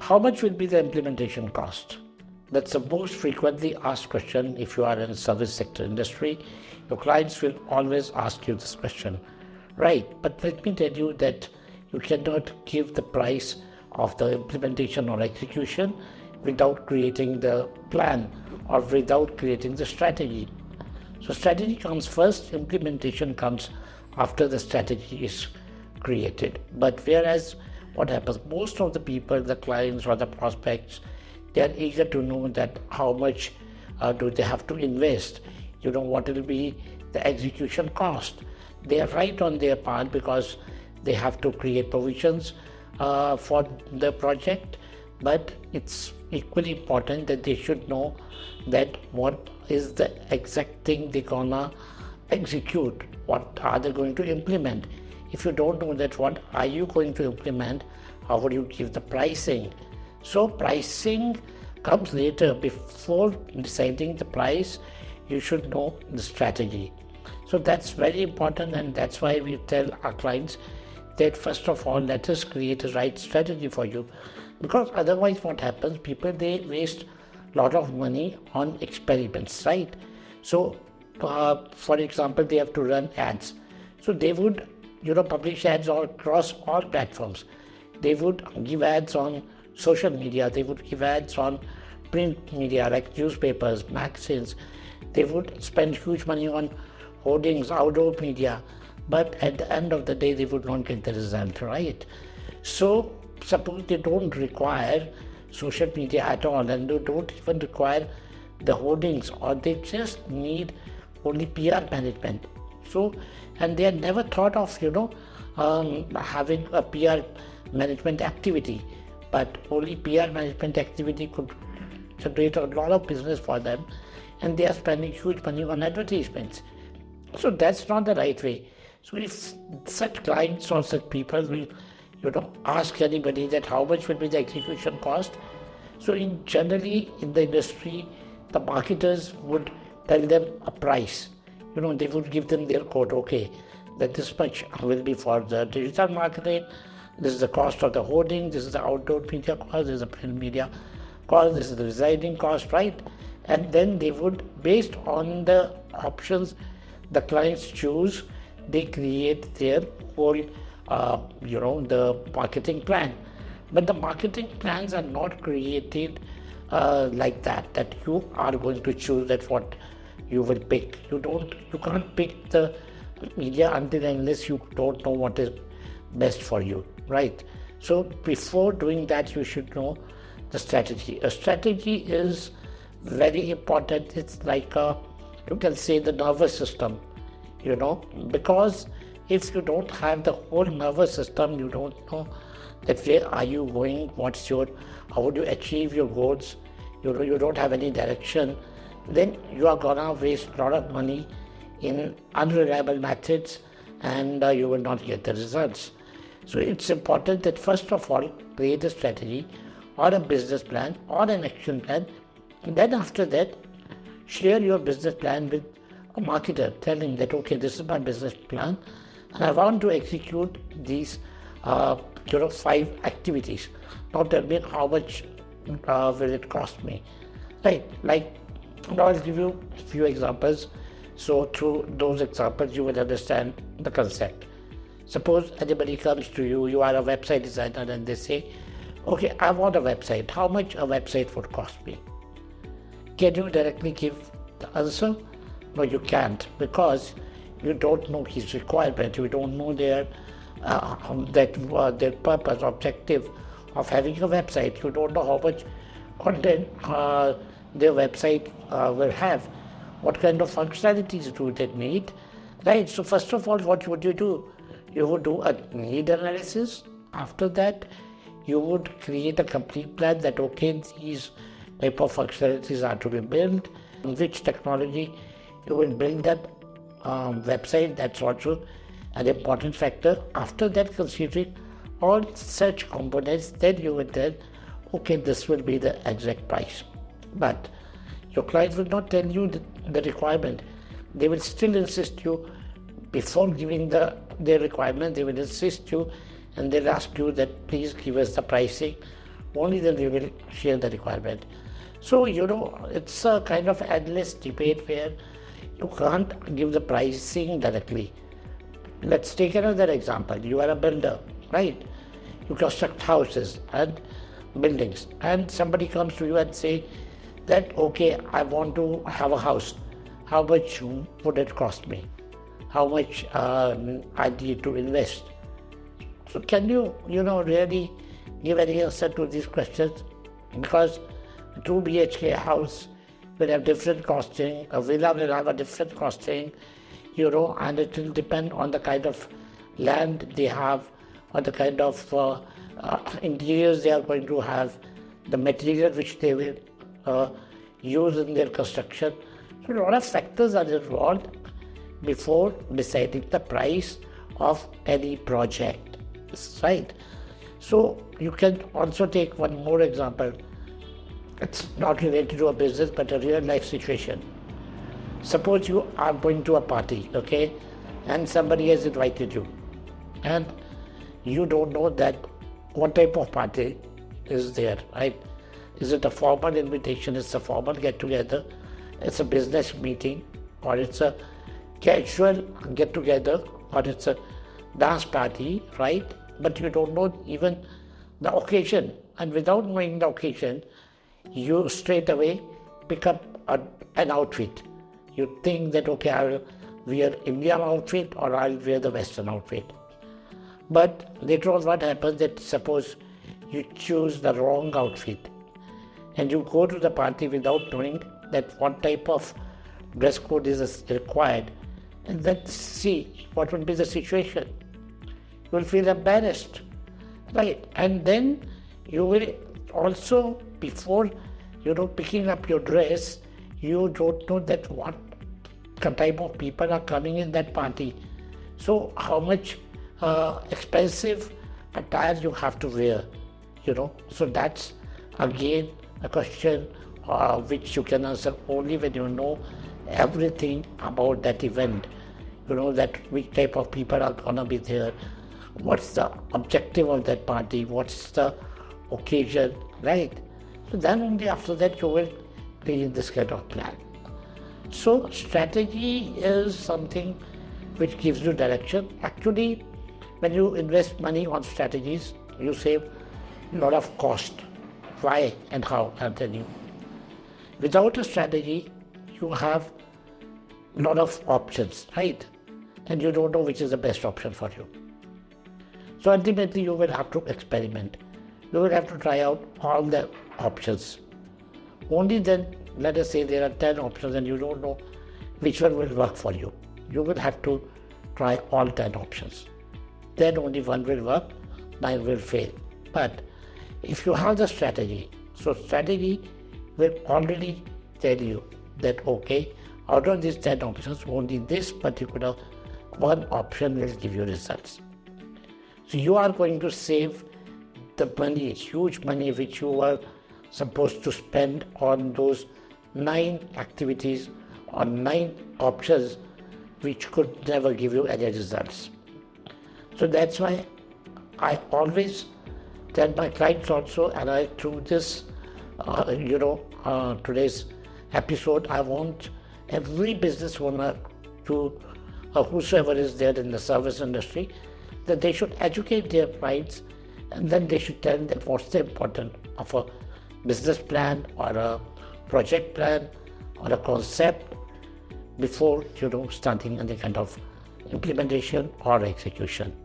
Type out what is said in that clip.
how much will be the implementation cost? That's the most frequently asked question. If you are in the service sector industry, your clients will always ask you this question, right? But let me tell you that you cannot give the price of the implementation or execution without creating the plan or without creating the strategy. So strategy comes first, implementation comes after the strategy is created. But whereas what happens, most of the people, the clients or the prospects, they are eager to know that how much do they have to invest, what will be the execution cost. They are right on their part because they have to create provisions for the project, but it's equally important that they should know that what is the exact thing they're gonna execute, what are they going to implement. If you don't know that what are you going to implement, how would you give the pricing? So pricing comes later. Before deciding the price, you should know the strategy. So that's very important, and that's why we tell our clients that first of all, let us create a right strategy for you, because otherwise what happens, people, they waste a lot of money on experiments, right? So for example, they have to run ads. So they would publish ads all across all platforms. They would give ads on social media, they would give ads on print media like newspapers, magazines. They would spend huge money on hoardings, outdoor media, but at the end of the day, they would not get the result, right? So suppose they don't require social media at all, and they don't even require the hoardings, or they just need only PR management. So, and they had never thought of, having a PR management activity, but only PR management activity could generate a lot of business for them, and they are spending huge money on advertisements. So that's not the right way. So if such clients or such people will, ask anybody that how much will be the execution cost, so generally in the industry, the marketers would tell them a price. They would give them their quote, okay, that this much will be for the digital marketing, this is the cost of the hoarding, this is the outdoor media cost, this is the print media cost, this is the residing cost, right? And then they would, based on the options the clients choose, they create their whole, the marketing plan. But the marketing plans are not created like that you are going to choose that what you will pick. You can't pick the media until unless you don't know what is best for you, right? So before doing that, you should know the strategy. A strategy is very important. It's like you can say the nervous system, because if you don't have the whole nervous system, you don't know that where are you going, how would you achieve your goals, you don't have any direction, then you are gonna waste a lot of money in unreliable methods, and you will not get the results. So it's important that first of all, create a strategy or a business plan or an action plan, and then after that, share your business plan with a marketer, telling that, okay, this is my business plan, and I want to execute these 5 activities. Now tell me how much will it cost me, right? Like, now I'll give you a few examples. So through those examples, you will understand the concept. Suppose anybody comes to you, you are a website designer, and they say, okay, I want a website. How much a website would cost me? Can you directly give the answer? No, you can't, because you don't know his requirement. You don't know their purpose, objective of having a website. You don't know how much content their website will have, what kind of functionalities do they need, right? So first of all, what would you do? You would do a need analysis. After that, you would create a complete plan that, okay, these type of functionalities are to be built, in which technology you will build that website. That's also an important factor. After that, considering all such components, then you will tell, okay, this will be the exact price. But your client will not tell you the requirement. They will still insist you, before giving their requirement, they will insist you, and they'll ask you that please give us the pricing Only then we will share the requirement. So, it's a kind of endless debate where you can't give the pricing directly. Let's take another example. You are a builder, right? You construct houses and buildings, and somebody comes to you and say that, okay, I want to have a house. How much would it cost me? How much I need to invest? So can you, really give any answer to these questions? Because a 2 BHK house will have different costing, a villa will have a different costing, and it will depend on the kind of land they have, on the kind of interiors they are going to have, the material which they will use in their construction. So a lot of factors are involved before deciding the price of any project, right? So you can also take one more example. It's not related to a business, but a real life situation. Suppose you are going to a party, okay, and somebody has invited you, and you don't know that what type of party is there, right? Is it a formal invitation? It's a formal get-together? It's a business meeting? Or it's a casual get-together? Or it's a dance party, right? But you don't know even the occasion. And without knowing the occasion, you straight away pick up an outfit. You think that, okay, I'll wear Indian outfit or I'll wear the Western outfit. But later on what happens that suppose you choose the wrong outfit and you go to the party without knowing that what type of dress code is required, and then see what will be the situation. You will feel embarrassed, right? And then you will also, before picking up your dress, you don't know that what type of people are coming in that party. So how much expensive attire you have to wear, So that's again a question which you can answer only when you know everything about that event. That which type of people are gonna be there, what's the objective of that party, what's the occasion, right? So then only after that you will create this kind of plan. So strategy is something which gives you direction. Actually, when you invest money on strategies, you save a lot of cost. Why and how, I'll tell you. Without a strategy, you have a lot of options, right? And you don't know which is the best option for you. So ultimately, you will have to experiment. You will have to try out all the options. Only then, let us say there are 10 options and you don't know which one will work for you. You will have to try all 10 options. Then only one will work, 9 will fail. But if you have the strategy, so strategy will already tell you that, okay, out of these 10 options, only this particular one option will give you results. So you are going to save the money, huge money, which you were supposed to spend on those 9 activities or 9 options, which could never give you any results. So that's why I always tell my clients also, and I through this, today's episode, I want every business owner to, whosoever is there in the service industry, that they should educate their clients, and then they should tell them what's the importance of a business plan or a project plan or a concept before starting any kind of implementation or execution.